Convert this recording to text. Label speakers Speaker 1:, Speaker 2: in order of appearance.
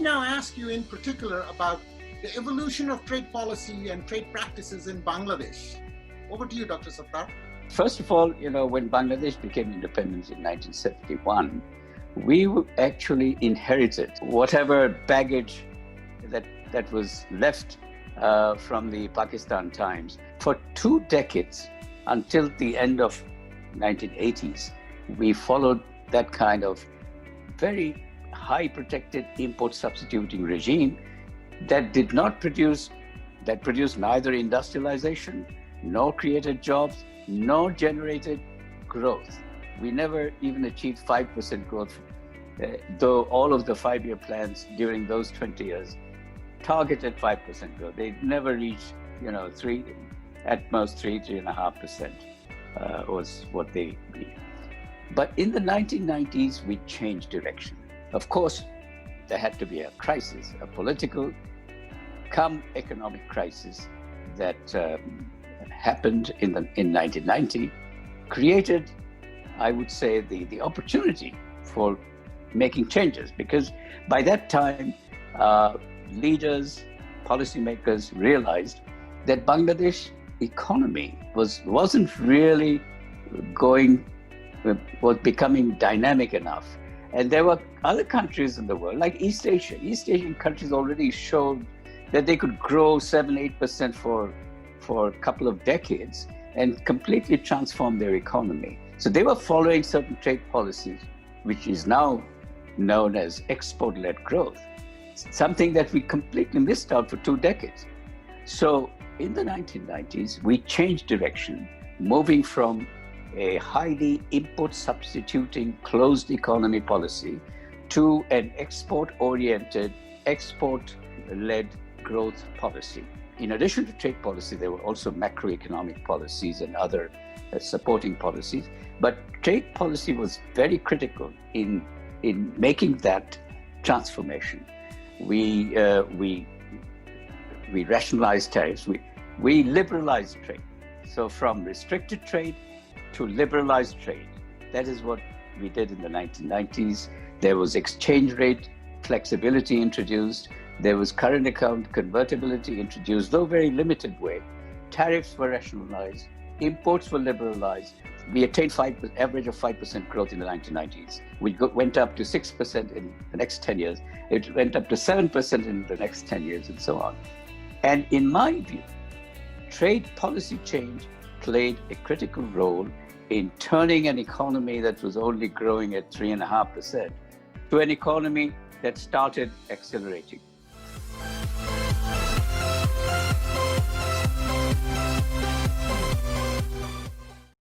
Speaker 1: now ask you in particular about the evolution of trade policy and trade practices in Bangladesh. Over to you, Dr. Sattar.
Speaker 2: First of all, when Bangladesh became independent in 1971, we actually inherited whatever baggage that was left from the Pakistan times. For 2 decades, until the end of 1980s, we followed that kind of very high protected import substituting regime that produced neither industrialization, nor created jobs, nor generated growth. We never even achieved 5% growth, though all of the 5-year plans during those 20 years targeted 5% growth. They never reached, at most 3.5% was what they need. But in the 1990s, we changed direction. Of course, there had to be a crisis, a political come economic crisis that happened in 1990, created, I would say, the opportunity for making changes, because by that time, leaders, policymakers realized that Bangladesh economy wasn't really was becoming dynamic enough. And there were other countries in the world, like East Asia. East Asian countries already showed that they could grow 7-8% for a couple of decades and completely transform their economy. So they were following certain trade policies, which is now known as export-led growth, something that we completely missed out for 2 decades. So in the 1990s, we changed direction, moving from a highly import substituting closed economy policy to an export-oriented, export-led growth policy. In addition to trade policy, there were also macroeconomic policies and other supporting policies. But trade policy was very critical in making that transformation. We rationalized tariffs. We liberalized trade. So from restricted trade to liberalized trade. That is what we did in the 1990s. There was exchange rate flexibility introduced. There was current account convertibility introduced, though very limited way. Tariffs were rationalized. Imports were liberalized. We attained average of 5% growth in the 1990s. We went up to 6% in the next 10 years. It went up to 7% in the next 10 years, and so on. And in my view, trade policy change played a critical role in turning an economy that was only growing at 3.5% to an economy that started accelerating.